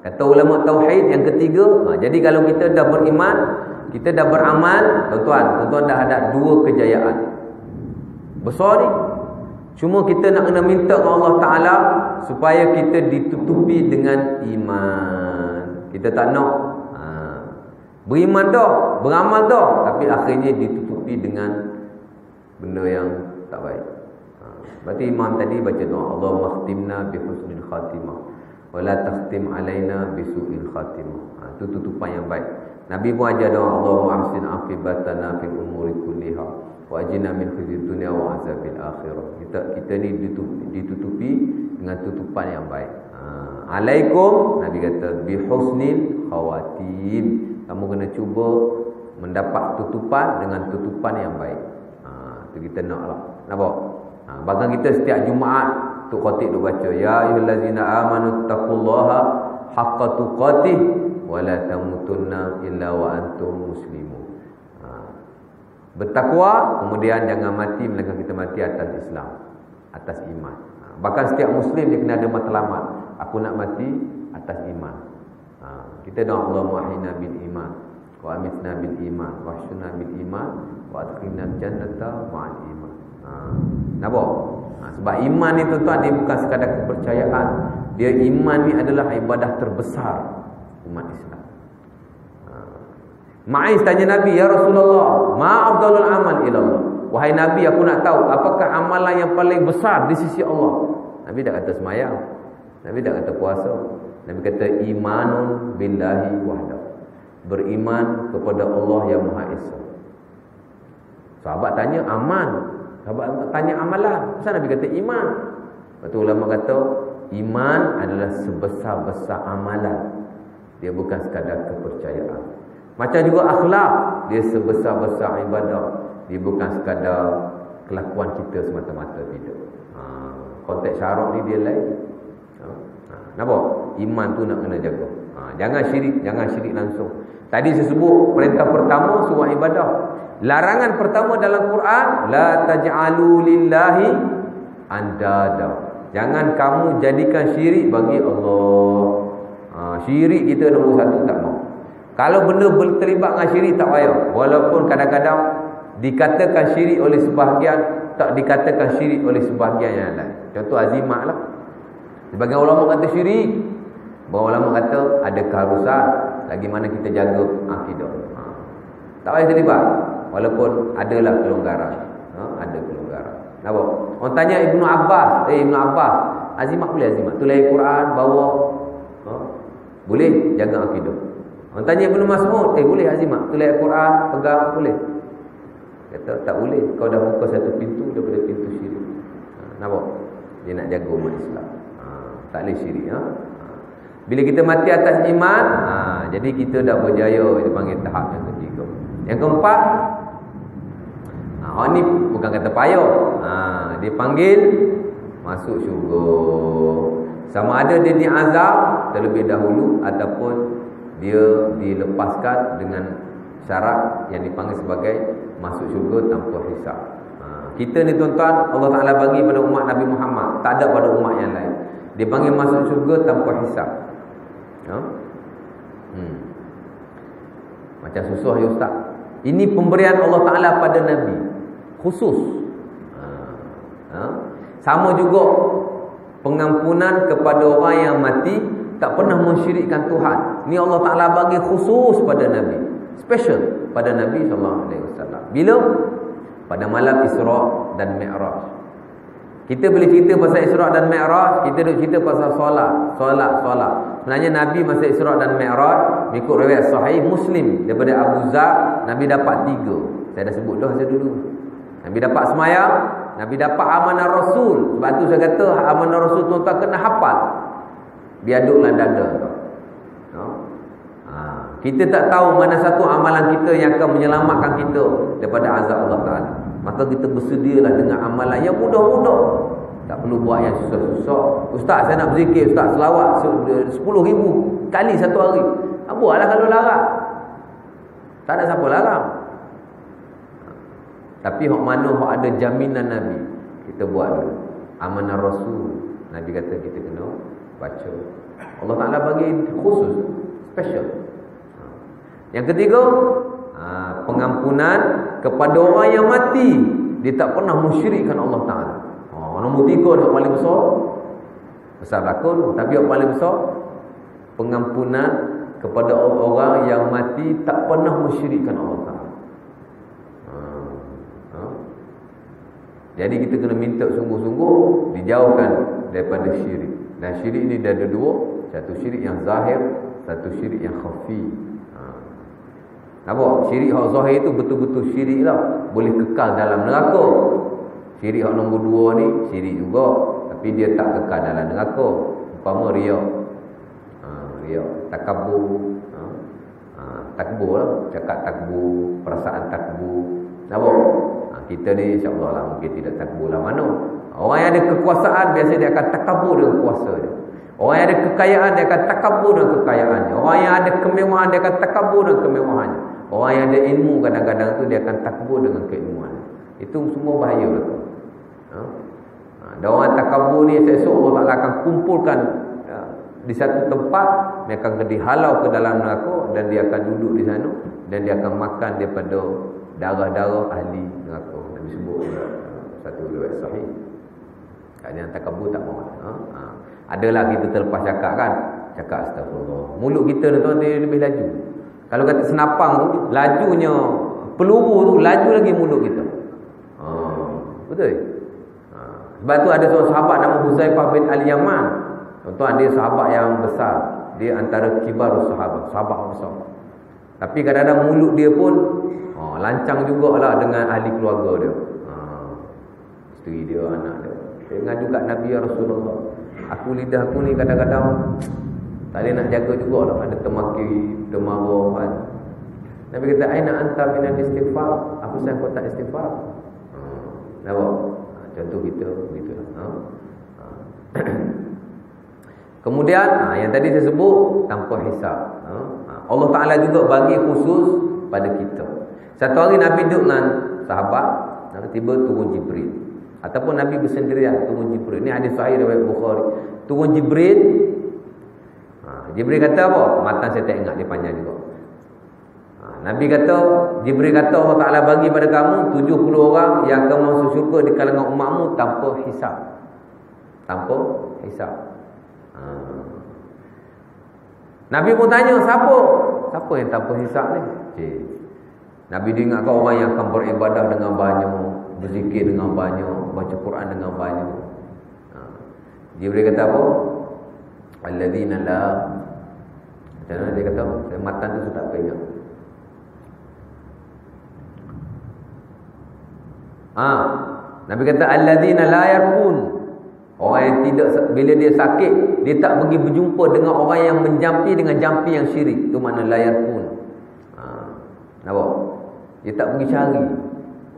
Kata ulama tauhid yang ketiga, jadi kalau kita dah beriman, kita dah beramal, tuan-tuan dah ada 2 kejayaan besar ni. Cuma kita nak kena minta kepada Allah Ta'ala supaya kita ditutupi dengan iman. Kita tak nak beriman dah, beramal dah, tapi akhirnya ditutupi dengan benda yang tak baik. Berarti imam tadi baca doa, Allahumma khtimna bi husnil khatimah wa la takhtim alaina bi su'il khatimah. Itu tutupan yang baik. Nabi pun ajar doa, Allahumma ahsin aqibatana fil umuri kulliha wa ajina min khizyid dunya wa azabil akhirah. Kita ni ditutupi dengan tutupan yang baik. Alaikum, Nabi kata, bi husnil khawatim. Kamu kena cuba mendapat tutupan dengan tutupan yang baik. Itu kita naklah. Nampak? Bahkan kita setiap Jumaat Tok Khatib tu baca, ya ayyuhallazina amanu taqullaha haqqa tuqatih wa la tamutunna illa wa antum muslimun. Bertakwa, kemudian jangan mati melainkan kita mati atas Islam, atas iman. Bahkan setiap Muslim dia kena ada matlamat. Aku nak mati atas iman. Kita doa, Allahumma ahyina bil iman wa amitna bil iman wa ahsyina bil iman wa adkhilna jannata ma'al iman. Nampak? Sebab iman ni tuan-tuan, dia bukan sekadar kepercayaan. Dia iman ni adalah ibadah terbesar umat Islam. Ma'is tanya Nabi, ya Rasulullah, ma afdalul amal ilallah. Wahai Nabi, aku nak tahu apakah amalan yang paling besar di sisi Allah. Nabi tak kata semayang, Nabi tak kata puasa. Nabi kata imanun billahi wahdahu, beriman kepada Allah yang Maha Esa. Sahabat tanya aman, sahabat tanya amalan. Kenapa Nabi kata iman? Lepas tu ulama kata iman adalah sebesar-besar amalan. Dia bukan sekadar kepercayaan. Macam juga akhlak, dia sebesar-besar ibadah. Dia bukan sekadar kelakuan kita semata-mata, tidak. Konteks syarak ni dia lain. Nampak? Iman tu nak kena jaga. Jangan syirik langsung. Tadi saya sebut perintah pertama suruh ibadah. Larangan pertama dalam Quran, la taj'alu lillahi andada. Jangan kamu jadikan syirik bagi Allah. Syirik kita nombor 1 tak mau. Kalau benda terlibat dengan syirik tak payah. Walaupun kadang-kadang dikatakan syirik oleh sebahagian, tak dikatakan syirik oleh sebahagian yang lain. Contoh azimat lah. Sebagian ulama kata syirik, bahawa ulama kata ada keharusan, lagi mana kita jaga akidah. Tak payah terlibat. Walaupun adalah kelonggaran. Ada kelonggaran. Nampak? Orang tanya Ibnu Abbas, azimat boleh azimat? Tulis Quran, bawa. Boleh jaga akidah. Orang tanya Ibnu Mas'ud, boleh azimat? Tulis Quran, pegang, boleh? Kata tak boleh. Kau dah buka satu pintu daripada pintu syirik. Nampak? Dia nak jaga umat Islam. Tak boleh syirik. Bila kita mati atas iman, jadi kita dah berjaya. Dia panggil tahap yang ketiga. Yang keempat, orang ni bukan kata payah. Dia panggil masuk syurga. Sama ada dia diazab terlebih dahulu ataupun dia dilepaskan dengan syarat yang dipanggil sebagai masuk syurga tanpa hisab. Kita ni tuan-tuan, Allah Ta'ala bagi pada umat Nabi Muhammad, tak ada pada umat yang lain. Dia panggil masuk syurga tanpa hisab. Macam susah ya Ustaz. Ini pemberian Allah Ta'ala pada Nabi khusus. Sama juga pengampunan kepada orang yang mati tak pernah mensyirikkan Tuhan. Ini Allah Ta'ala bagi khusus pada Nabi, special pada Nabi SAW. Bila? Pada malam Isra' dan Mi'raj. Kita boleh cerita pasal Isra' dan Mi'raj, kita duk cerita pasal solat. Sebenarnya Nabi masa Isra' dan Mi'raj, mengikut riwayat sahih Muslim daripada Abu Zar, Nabi dapat 3. Saya dah sebut dah dulu. Nabi dapat semayang, Nabi dapat amanah Rasul. Sebab tu saya kata amanah Rasul tuan-tuan kena hafal. Biar duduklah dada. Kita tak tahu mana satu amalan kita yang akan menyelamatkan kita daripada azab Allah Ta'ala. Maka kita bersedialah dengan amalan yang mudah-mudah. Tak perlu buat yang susah-susah. Ustaz, saya nak berzikir, Ustaz, selawat 10,000 kali satu hari. Buatlah kalau larang. Tak ada siapa larang. Tapi hak mana hak ada jaminan Nabi, kita buat dulu. Amanah Rasul, Nabi kata kita kena baca Allah Ta'ala bagi khusus, special. Yang ketiga, pengampunan kepada orang yang mati, dia tak pernah musyrikkan Allah Ta'ala. Nombor 3 yang paling besar, besar berlakon, tapi yang paling besar, pengampunan kepada orang yang mati tak pernah musyrikkan Allah Ta'ala. Jadi kita kena minta sungguh-sungguh dijauhkan daripada syirik. Dan syirik ni dah ada dua, satu syirik yang zahir, satu syirik yang khafi. Nampak? Syirik yang zahir itu betul-betul syirik lah, boleh kekal dalam neraka. Syirik yang nombor 2 ni syirik juga, tapi dia tak kekal dalam neraka. Umpama riak, takabur, takbur lah, cakap takbur, perasaan takbur. Nampak? Kita ni insya-Allah lah mungkin tidak takbur lah mana. Orang yang ada kekuasaan biasa dia akan takabur dengan kuasa dia. Orang yang ada kekayaan dia akan takabur dengan kekayaannya. Orang yang ada kemewahan dia akan takabur dengan kemewahannya. Orang yang ada ilmu kadang-kadang tu dia akan takabur dengan keilmuannya. Itu semua bahaya betul. Dan orang takabur ni esok Allah Ta'ala akan kumpulkan di satu tempat, dia akan dihalau ke dalam neraka dan dia akan duduk di sana dan dia akan makan daripada darah-darah ahli neraka. Nabi sebut satu riwayat sahih. Yang takabur tak mahu. Adalah kita terlepas cakap kan, cakap astagfirullah. Mulut kita ni tuan dia lebih laju. Kalau kata senapang tu, lajunya peluru tu laju lagi mulut kita. Betul? Sebab tu ada seorang sahabat nama Huzaifah bin Al-Yaman. Tuan dia sahabat yang besar. Dia antara kibarus sahabat besar. Tapi kadang-kadang mulut dia pun lancang jugalah dengan ahli keluarga dia. Isteri dia, anak dia. Dia ngadu kat Nabi ya Rasulullah. Aku lidah aku ni kadang-kadang tak boleh nak jaga jugalah. Ada temaki, termarah kan. Nabi kata, aina anta minal istighfar? Apa sebab kau tak istighfar? Nampak? Contoh kita begitu. Kemudian yang tadi saya sebut tanpa hisab. Allah Ta'ala juga bagi khusus pada kita. Satu hari Nabi duduk dengan sahabat, tiba turun Jibril. Ataupun Nabi bersendirian turun Jibril. Ini hadis sahih riwayat Bukhari. Turun Jibril. Jibril kata apa? Matan saya tak ingat, dia panjang juga. Nabi kata, Jibril kata Allah Ta'ala bagi pada kamu 70 orang yang akan masuk syurga di kalangan umatmu tanpa hisab. Tanpa hisab. Nabi pun tanya, siapa? Siapa yang tanpa hisab ni? Nabi diingatkan orang yang akan beribadah dengan banyak, berzikir dengan banyak, baca Quran dengan banyak. Jibril kata apa? Alladzina la. Macam mana dia kata? Matan tu saya tak ingat. Nabi kata alladzina la yarqun. Orang yang tidak, bila dia sakit, dia tak pergi berjumpa dengan orang yang menjampi dengan jampi yang syirik. Itu makna la yarqun. Nampak? Dia tak pergi cari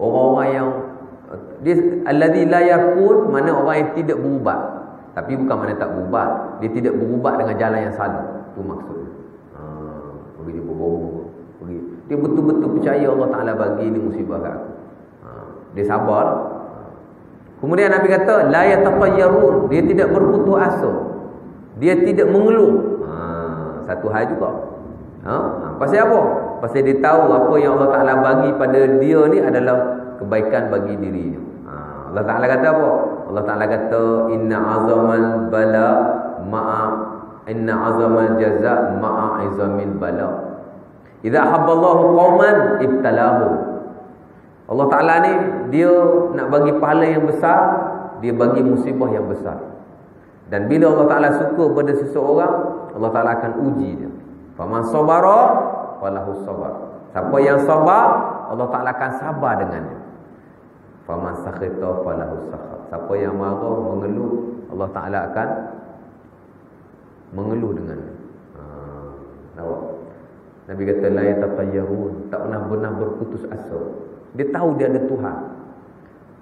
orang-orang yang dia alladzi la yarqun, mana orang yang tidak berubat. Tapi bukan mana tak berubat, dia tidak berubat dengan jalan yang salah. Itu maksudnya. Pergi dia berbohong, pergi. Dia betul-betul percaya Allah Ta'ala bagi ni musibah kat aku. Dia sabar. Kemudian Nabi kata la yatatayyarun, dia tidak berputus asa. Dia tidak mengeluh. Satu hal juga. Pasal apa? Pasal dia tahu apa yang Allah Ta'ala bagi pada dia ni adalah kebaikan bagi dirinya. Allah Ta'ala kata apa? Allah Ta'ala kata inna azamal bala ma'a inna azamal jaza' ma'a izamil bala. Idza habballahu qauman ibtalahum. Allah Ta'ala ni dia nak bagi pahala yang besar, dia bagi musibah yang besar. Dan bila Allah Ta'ala suka pada seseorang, Allah Ta'ala akan uji dia. Faman sabara falahu sabar. Siapa yang sabar, Allah Ta'ala akan sabar dengannya. Faman sakhita falahu sakhat. Siapa yang marah, mengeluh, Allah Ta'ala akan mengeluh dengannya. Nabi kata la yatatayyarun, tak pernah berputus asa. Dia tahu dia ada Tuhan.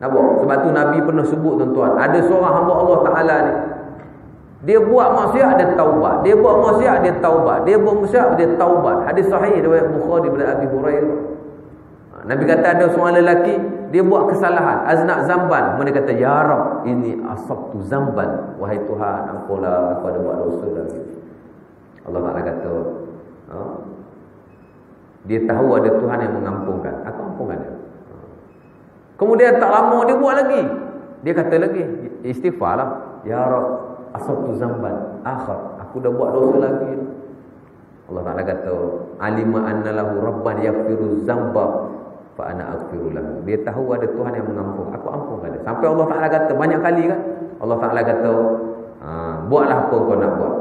Nampak? Sebab tu Nabi pernah sebut tuan-tuan, ada seorang hamba Allah Ta'ala ni, dia buat maksiat dia taubat, dia buat maksiat dia taubat, dia buat maksiat dia taubat. Hadis sahih riwayat Bukhari daripada Abi Hurairah. Nabi kata ada seorang lelaki, dia buat kesalahan, aznab zamban. Dia kata, ya Rab, ini asabtu zamban. Wahai Tuhan, ampunlah, aku ada buat dosa lagi. Allah Ta'ala kata, dia tahu ada Tuhan yang mengampunkan. Aku ampunkan dia. Kemudian tak lama dia buat lagi. Dia kata lagi, istighfar lah. Ya Rab, asabtu zamban akhar. Aku dah buat dosa lagi. Allah Ta'ala kata, alima anna lahu rabban yaghfiru zamba fa ana aghfiru lahu. Dia tahu ada Tuhan yang mengampun, aku ampunkan dia. Sampai Allah Ta'ala kata banyak kali kan, Allah Ta'ala kata, buatlah apa kau nak buat,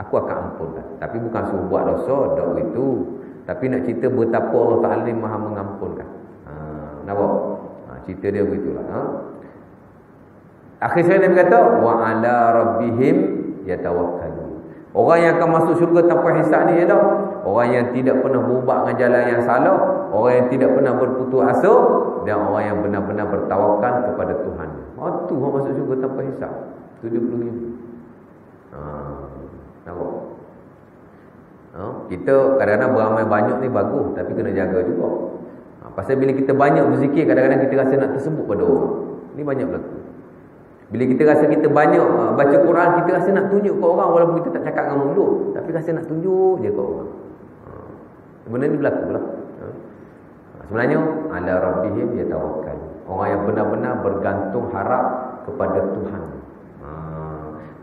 aku akan ampunkan. Tapi bukan suruh buat dosa, dok itu. Tapi nak cerita betapa Allah Ta'ala ni Maha mengampunkan. Nampak? Cerita dia begitulah. Akhir sekali Nabi kata, wa ala rabbihim yatawakkalun. Orang yang akan masuk syurga tanpa hisab ni ialah orang yang tidak pernah berubah dengan jalan yang salah, orang yang tidak pernah berputus asa, dan orang yang benar-benar bertawakal kepada Tuhan. Tu orang masuk syurga tanpa hisab. 70,000. Nampak? Kita kadang-kadang beramal banyak ni bagus, tapi kena jaga juga. Pasal bila kita banyak berzikir, kadang-kadang kita rasa nak tersebut pada orang. Ni banyak berlaku. Bila kita rasa kita banyak baca Quran, kita rasa nak tunjuk ke orang, walaupun kita tak cakap dengan mulut, tapi rasa nak tunjuk je ke orang. Benda ni berlaku lah. Sebenarnya ala rabbihim yatawakkal. Orang yang benar-benar bergantung harap kepada Tuhan.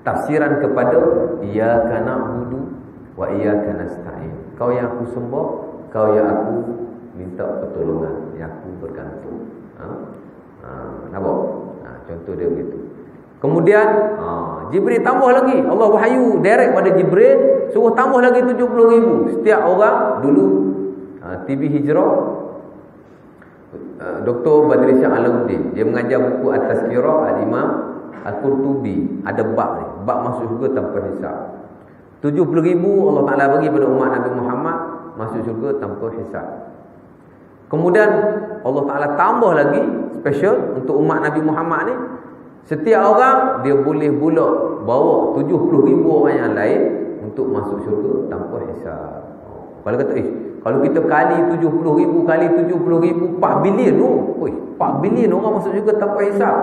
Tafsiran kepada iyyaka na'budu wa iyyaka nasta'in. Kau yang aku sembah, kau yang aku minta pertolongan, yang aku bergantung. Nampak? Contoh dia begitu. Kemudian Jibril tambah lagi. Allah wahyu direct pada Jibril, suruh tambah lagi 70,000 setiap orang. Dulu TV Hijrah, Dr. Badri Shah Alamuddin, dia mengajar buku At-Tazkirah Al-Imam Al-Qurtubi. Ada bab ni, bab masuk syurga tanpa hisab. 70,000 Allah Ta'ala bagi pada umat Nabi Muhammad masuk syurga tanpa hisab. Kemudian Allah Ta'ala tambah lagi special untuk umat Nabi Muhammad ni. Setiap orang dia boleh pula bawa 70,000 orang yang lain untuk masuk syurga tanpa hisab. Kalau kata, kalau kita kali 70,000 kali 70,000, 4 bilion tu. 4 bilion orang masuk syurga tanpa hisab.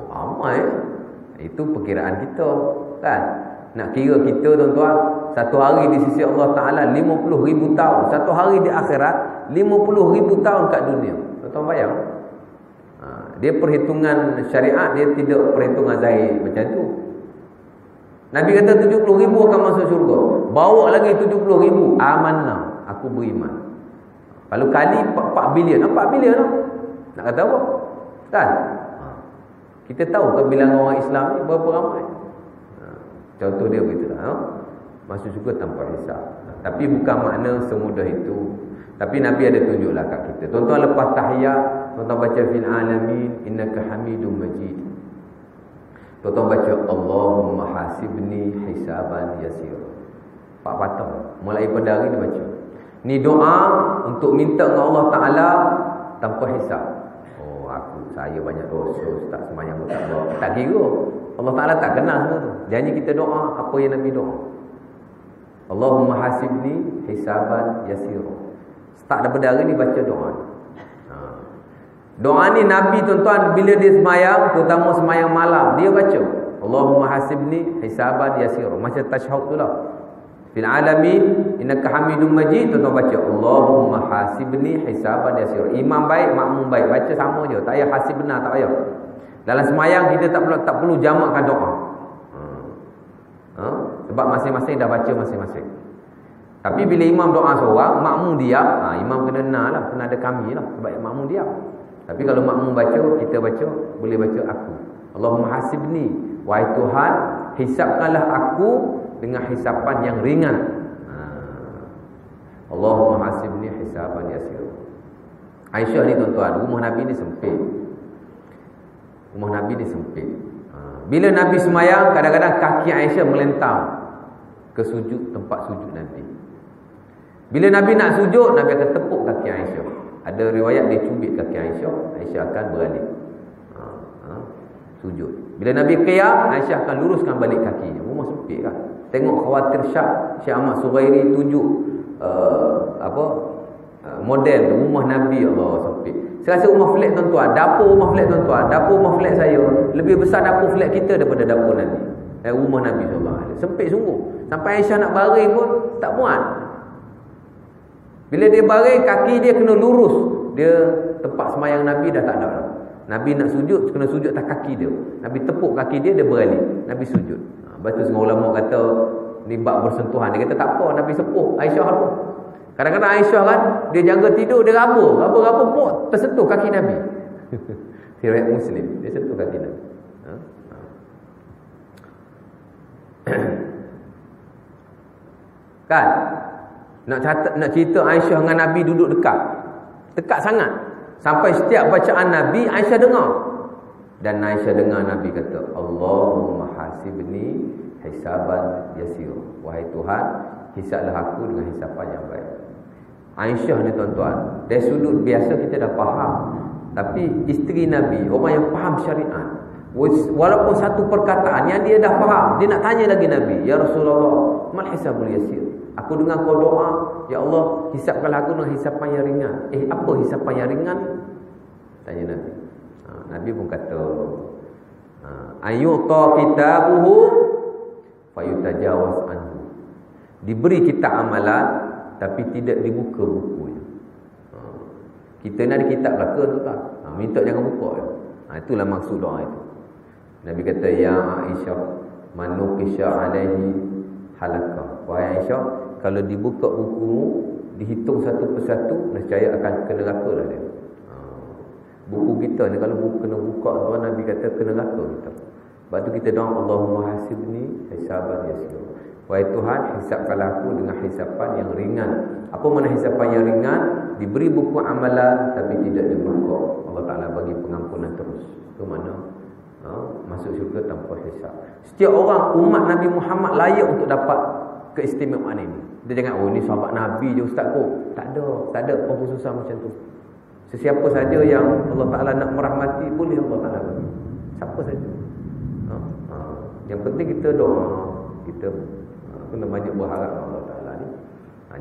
Ramai. Itu perkiraan kita, kan? Nak kira kita, tuan-tuan, satu hari di sisi Allah Ta'ala 50,000 tahun. Satu hari di akhirat 50,000 tahun kat dunia. Tuan-tuan bayang. Dia perhitungan syariat, dia tidak perhitungan zahir macam tu. Nabi kata 70,000 akan masuk syurga. Bawa lagi 70,000, amanah, aku beriman. Kalau kali 4 bilion, 4 bilion lah. Nak kata apa? Kan? Kita tahu kan bilangan orang Islam ni berapa ramai. Contoh dia begitulah. Masuk syurga tanpa hisab. Tapi bukan makna semudah itu. Tapi Nabi ada tunjuklah kat kita. Tuan-tuan lepas tahiyat, tuan-tuan baca fil alamin innaka hamidum majid. Tuan-tuan baca Allahumma hasibni hisaban yasir. 4 patah. Mulai pada hari dia baca. Ni doa untuk minta dengan Allah Ta'ala tanpa hisab. Saya banyak dosa, tak semayang tak buat. Tak kira. Allah Ta'ala tak kenal semua tu. Janji kita doa apa yang Nabi doa. Allahumma hasibni hisaban yasir. Start daripada hari ni baca doa ni. Doa ni Nabi, tuan-tuan, bila dia semayang, terutama semayang malam, dia baca Allahumma hasibni hisaban yasir. Macam tasyahud tu lah. Fil alamin innaka hamidum majid. Tuan-tuan baca Allahumma hasibni hisaban yasir. Imam baik, makmum baik, baca sama je. Tak payah hasib benar, tak payah. Dalam semayang kita tak perlu jamakkan doa. Sebab masing-masing dah baca masing-masing. Tapi bila imam doa seorang, makmum diam, imam kena nak lah, kena ada kami lah, sebab makmum diam. Tapi kalau makmum baca, kita baca, boleh baca aku. Allahumma hasibni, wahai Tuhan, hisapkanlah aku dengan hisapan yang ringan. Allahumma hasibni hisaban yasir. Aisyah ni, tuan-tuan, rumah Nabi ni sempit. Rumah Nabi ni sempit. Bila Nabi semayang, kadang-kadang kaki Aisyah melentang ke sujud, tempat sujud Nabi. Bila Nabi nak sujud, Nabi akan tepuk kaki Aisyah. Ada riwayat dia cubit kaki Aisyah, Aisyah akan beralih sujud. Bila Nabi qiyam, Aisyah akan luruskan balik kaki. Rumah sempit kan. Tengok khawatir Syekh Ahmad Suhairi tunjuk model rumah Nabi, Allah sempit. Saya rasa rumah flat tuan-tuan, dapur rumah flat tuan-tuan, dapur rumah flat saya lebih besar dapur flat kita daripada dapur Nabi. Rumah Nabi SAW. Sempit sungguh. Sampai Aisyah nak baring pun tak muat. Bila dia baring, kaki dia kena lurus. Dia tempat semayang Nabi dah tak ada. Nabi nak sujud, kena sujud atas kaki dia. Nabi tepuk kaki dia, dia beralih. Nabi sujud. Lepas tu semua ulama kata ni bab bersentuhan. Dia kata tak apa, Nabi sepuh Aisyah pun. Kadang-kadang Aisyah kan, dia jaga tidur, dia raba pun tersentuh kaki Nabi. Riwayat Muslim, dia sentuh kaki Nabi. Kan? Nak cerita Aisyah dengan Nabi duduk dekat sangat. Sampai setiap bacaan Nabi Aisyah dengar. Dan Aisyah dengar Nabi kata, Allahumma hasibni hisaban yasir. Wahai Tuhan, hisablah aku dengan hisaban yang baik. Aisyah ni tuan-tuan, dari sudut biasa kita dah faham. Tapi isteri Nabi, orang yang faham syariat, walaupun satu perkataan yang dia dah faham, dia nak tanya lagi Nabi, Ya Rasulullah, mal hisabul yasir? Aku dengar kau doa, Ya Allah, hisapkanlah aku dengan hisapan yang ringan. Apa hisapan yang ringan? Tanya Nabi. Nabi pun kata, ayyuta kitabuhu fayutajawaz anhu. Diberi kita amalan, tapi tidak dibuka bukunya. Kita ni ada kitab belaka tu tak? Minta jangan buka. Itulah maksud doa itu. Nabi kata, Ya Aisyah, manukisha alaihi halakah. Wahai Aisyah, kalau dibuka bukumu, dihitung satu persatu, nescaya akan kena neraka lah dia. Buku kita ni kalau kena buka, tuan Nabi kata kena neraka kita. Sebab tu kita doa, Allahumma hasibni hisaban yasir. Wahai Tuhan, hisapkanlah aku dengan hisapan yang ringan. Apa mana hisapan yang ringan? Diberi buku amalan tapi tidak dibuka. Allah Ta'ala bagi pengampunan terus. Itu mana? Masuk syurga tanpa hisap. Setiap orang umat Nabi Muhammad layak untuk dapat keistimewaan ini. Dia jangan, ni sahabat Nabi je ustaz kok. Tak ada apa susah macam tu. Sesiapa saja yang Allah Ta'ala nak merahmati, boleh Allah Ta'ala bagi. Siapa saja. Yang penting kita doa. Kita kena banyak berharap Allah Ta'ala ni.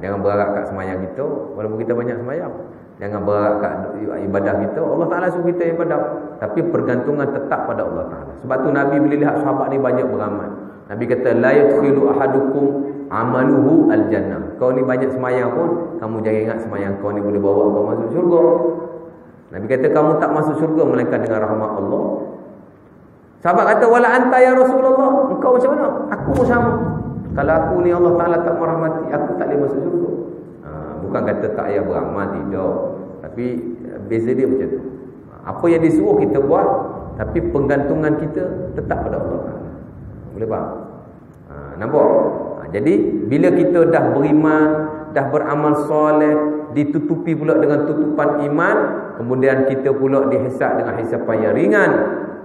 Jangan berharap kat semayang kita, walaupun kita banyak semayang. Jangan berharap kat ibadah kita. Allah Ta'ala suruh kita ibadah, tapi pergantungan tetap pada Allah Ta'ala. Sebab tu Nabi bila lihat sahabat ni banyak beramal, Nabi kata, la yadkhilu ahadukum amaluhu al-jannah. Kau ni banyak semayang pun, kamu jangan ingat semayang kau ni boleh bawa kau masuk syurga. Nabi kata, kamu tak masuk syurga melainkan dengan rahmat Allah. Sahabat kata, wala anta ya Rasulullah, engkau macam mana? Aku pun sama. Kalau aku ni Allah Ta'ala tak merahmati, aku tak boleh masuk syurga. Bukan kata tak payah beramal, tidak. Tapi beza dia macam tu. Apa yang disuruh kita buat, tapi penggantungan kita tetap pada Allah Ta'ala. Boleh faham? Nampak? Jadi bila kita dah beriman, dah beramal soleh, ditutupi pula dengan tutupan iman, kemudian kita pula dihisap dengan hisapan yang ringan,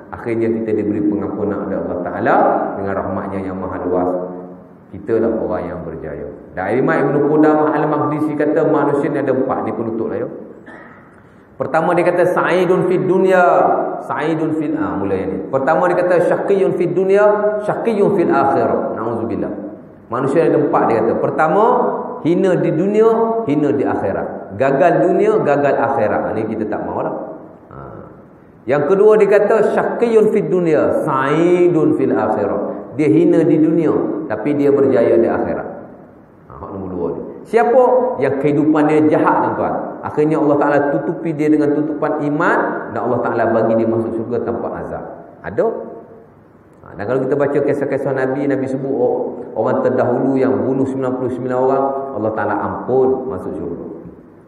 akhirnya kita diberi pengampunan oleh Allah Ta'ala dengan rahmatnya yang maha luas. Kita lah orang yang berjaya. Dan Imam Ibn Qudamah Al-Maqdisi kata manusia ni ada 4. Ni penutup lah ya. Pertama dia kata sa'idun fid dunya, sa'idun fil mula yang ni. Pertama dia kata syaqiyun fid dunya, syaqiyun fil akhirah. Nauzubillah. Manusia ada 4 dia kata. Pertama, hina di dunia, hina di akhirat. Gagal dunia, gagal akhirat. Ini kita tak mahu lah. Yang kedua dia kata syaqiyun fid dunya, sa'idun fil akhirah. Dia hina di dunia, tapi dia berjaya di akhirat. Hak nombor 2 ni. Siapa yang kehidupan dia jahat tuan-tuan, akhirnya Allah Ta'ala tutupi dia dengan tutupan iman, dan Allah Ta'ala bagi dia masuk syurga tanpa azab. Ada? Dan kalau kita baca kisah-kisah Nabi, Nabi sebut orang terdahulu yang bunuh 99 orang, Allah Ta'ala ampun masuk syurga.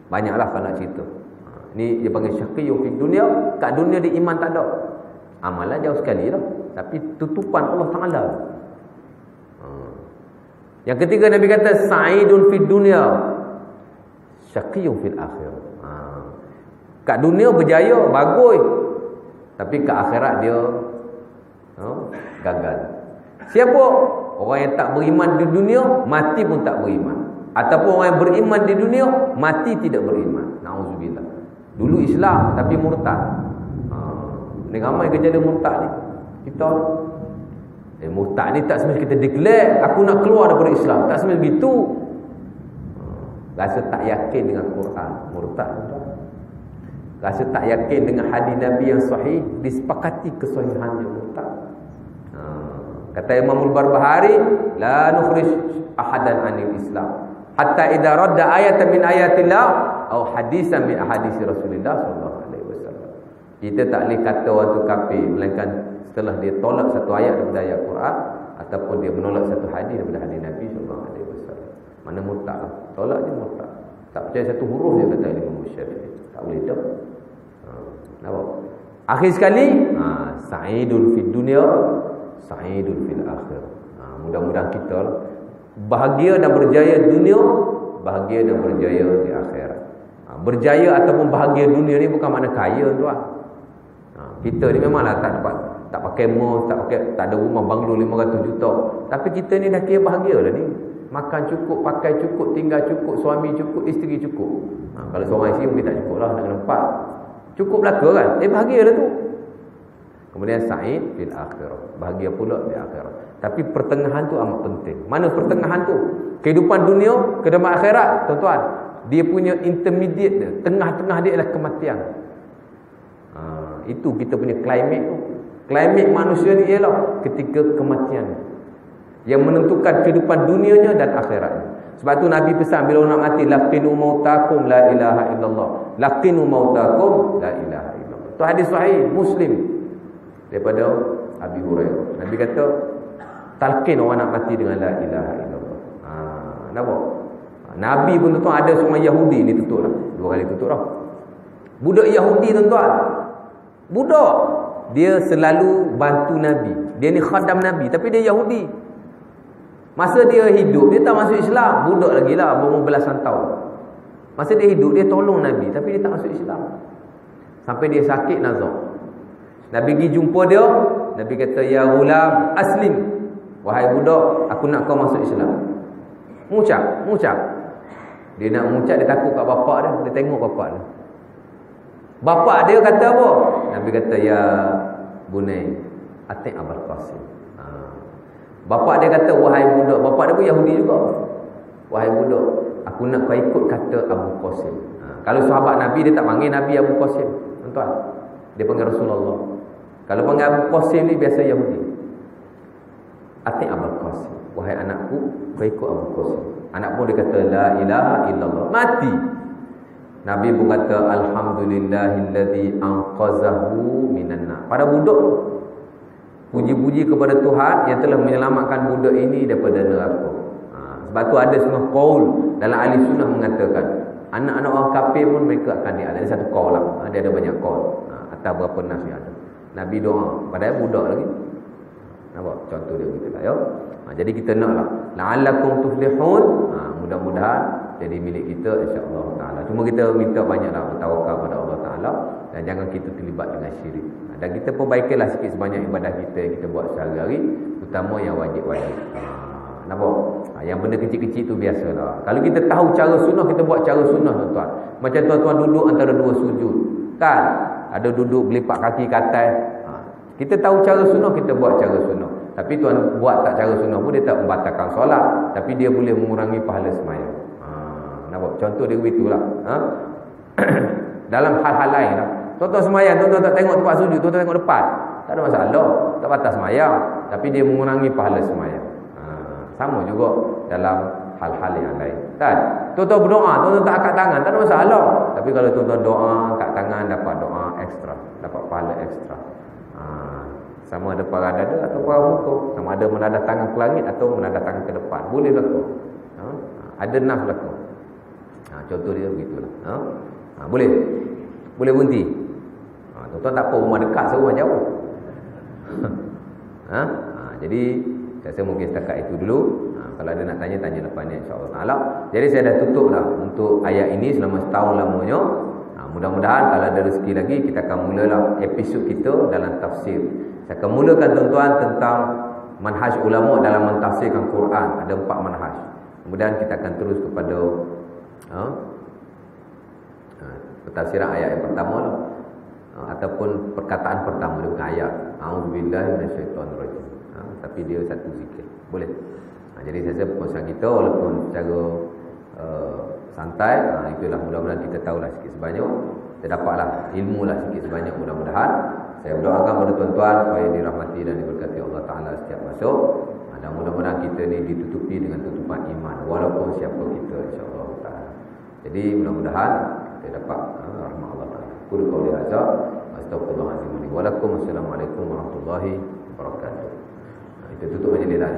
Banyaklah kalau nak cerita. Ni dia panggil syaqiyun fid dunya. Kat dunia dia iman tak ada, amalan jauh sekali lah, tapi tutupan Allah Ta'ala. Yang ketiga Nabi kata sa'idun fid dunya, syaqiyun fil akhir. Kat dunia berjaya, bagus, tapi kat akhirat dia gagal. Siapa? Orang yang tak beriman di dunia, mati pun tak beriman. Ataupun orang yang beriman di dunia, mati tidak beriman. Nauzubillah. Dulu Islam tapi murtad. Ni ramai kejadian murtad ni. Kita murtad ni tak semestinya kita declare aku nak keluar daripada Islam. Tak semestinya begitu. Rasa tak yakin dengan Quran, murtad. Rasa tak yakin dengan hadis Nabi yang sahih, disepakati kesahihannya, murtad. Kata Imam Al-Barbahari, la nukhrij ahadan anil Islam hatta idza radda ayatan min ayatillah atau hadisan min ahadits Rasulullah sallallahu alaihi wasallam. Kita tak boleh kata orang tu kafir melainkan setelah dia tolak satu ayat daripada ayat Quran ataupun dia menolak satu hadis daripada hadis Nabi sallallahu alaihi wasallam. Mana murtad? Tolak je murtad. Tak percaya satu huruf dia kata Imam Syafi'i. Tak boleh dah. Nampak? Akhir sekali, sa'idul fid dunya, sa'idul fil akhir. Mudah-mudahan kita bahagia dan berjaya dunia, bahagia dan berjaya di akhirat. Berjaya ataupun bahagia dunia ni bukan makna kaya tuan. Kita ni memanglah tak pakai mall, tak ada rumah banglo 500 juta. Tapi kita ni dah kira bahagia lah ni. Makan cukup, pakai cukup, tinggal cukup, suami cukup, isteri cukup. Kalau seorang isteri mungkin tak cukup lah, nak kena 4. Cukup belaka kan? Bahagia lah tu. Kemudian sa'id fil akhirah, bahagia pula di akhirat. Tapi pertengahan tu amat penting. Mana pertengahan tu? Kehidupan dunia, kehidupan akhirat, tuan-tuan. Dia punya intermediate dia, tengah-tengah dia adalah kematian. Itu kita punya climate tu. Climate manusia ni ialah ketika kematian yang menentukan kehidupan dunianya dan akhiratnya. Sebab tu Nabi pesan bila orang nak mati, laqinu mautakum la ilaha illallah. Laqinu mautakum la ilaha illallah. Tu hadis sahih Muslim daripada Abi Hurairah. Nabi kata, talqin orang nak mati dengan la ilaha illallah. Nampak? Nabi pun tuan ada seorang Yahudi ni, tutup lah. 2 kali tutup lah. Budak Yahudi tuan-tuan. Budak. Dia selalu bantu Nabi. Dia ni khadam Nabi, tapi dia Yahudi. Masa dia hidup, dia tak masuk Islam. Budak lagi lah, berumur belasan tahun. Masa dia hidup, dia tolong Nabi, tapi dia tak masuk Islam. Sampai dia sakit nazar. Nabi pergi jumpa dia. Nabi kata, ya ghulam aslim. Wahai budak, aku nak kau masuk Islam. Mengucap. Dia nak mengucap, dia takut kat bapak dia. Dia tengok bapak dia. Bapak dia kata apa? Nabi kata, ya bunai atik Abul Qasim. Bapak dia kata, wahai budak. Bapak dia pun Yahudi juga. Wahai budak, aku nak kau ikut kata Abu Qasim. Kalau sahabat Nabi, dia tak panggil Nabi Abu Qasim, tuan-tuan. Dia panggil Rasulullah. Kalau panggil Abu Qasim ni biasa Yahudi. Atik Abul Qasim. Wahai anakku, kau ikut Abu Qasim. Anak pun dia kata, la ilaha illallah. Mati. Nabi pun kata, alhamdulillahilladzi anqazahu minan nar. Pada budak tu, puji-puji kepada Tuhan yang telah menyelamatkan budak ini daripada neraka. Sebab tu ada setengah qaul dalam ahli sunnah mengatakan, anak-anak orang kafir pun mereka akan diazab. Ada satu qaul lah. Dia ada banyak qaul. Atau berapa nas yang ada. Nabi doa, padahal budak lagi. Nampak contoh dia begitu lah ya. Jadi kita naklah la'allakum tuflihun. Mudah-mudahan jadi milik kita insya-Allah taala. Cuma kita minta banyaklah bertawakal pada Allah taala dan jangan kita terlibat dengan syirik. Dan kita perbaikilah sikit sebanyak ibadah kita yang kita buat sehari-hari, terutama yang wajib-wajib. Nampak? Yang benda kecil-kecil tu biasalah. Kalau kita tahu cara sunnah, kita buat cara sunnah tuan-tuan. Macam tuan-tuan duduk antara 2 sujud. Kan? Ada duduk gelipak kaki ke atas. Kita tahu cara sunnah, kita buat cara sunnah. Tapi tuan buat tak cara sunnah pun dia tak membatalkan solat, tapi dia boleh mengurangi pahala sembahyang. Nampak? Contoh dia begitulah. Dalam hal-hal lain lah. Tuan-tuan sembahyang, tuan-tuan tak tengok tempat sujud, tuan-tuan tengok depan. Tak ada masalah. Tak batal sembahyang, tapi dia mengurangi pahala sembahyang. Sama juga dalam hal-hal yang lain. Kan? Tuan-tuan berdoa, tuan-tuan tak angkat tangan, tak ada masalah. Tapi kalau tuan-tuan doa, angkat tangan, dapat doa ekstra, dapat pahala ekstra. Sama ada parang dada atau parang muka. Sama ada menadah tangan ke langit atau menadah tangan ke depan. Boleh berlaku. Ada naf berlaku. Contoh dia begitulah. Boleh. Boleh berhenti. Tuan-tuan tak apa, rumah dekat rumah jauh. Jadi saya mungkin setakat itu dulu. Kalau ada nak tanya lepas ni insya-Allah taala. Jadi saya dah tutup dah untuk ayat ini selama setahun lamanya. Mudah-mudahan kalau ada rezeki lagi kita akan mulalah episod kita dalam tafsir. Saya akan mulakan tuan-tuan tentang manhaj ulama dalam mentafsirkan Quran. Ada 4 manhaj. Kemudian kita akan terus kepada pentafsiran ayat yang pertama lah. Ataupun perkataan pertama dia bukan ayat. A'udzubillahi minasyaitonirrajim. Tapi dia satu zikir. Boleh. Jadi saya rasa pesan kita walaupun secara santai. Itulah, mudah-mudahan kita tahulah sikit sebanyak, kita dapatlah ilmu lah sikit sebanyak, mudah-mudahan. Saya berdoakan kepada tuan-tuan supaya dirahmati dan diberkati Allah Ta'ala setiap masuk. Dan mudah-mudahan kita ni ditutupi dengan tutupan iman, walaupun siapa kita, insyaAllah Ta'ala. Jadi mudah-mudahan kita dapat rahmat Allah Ta'ala. Qul qawli hadza astaghfirullahalazim li wa lakum. Assalamualaikum warahmatullahi wabarakatuh. Kita tutup majlis dah.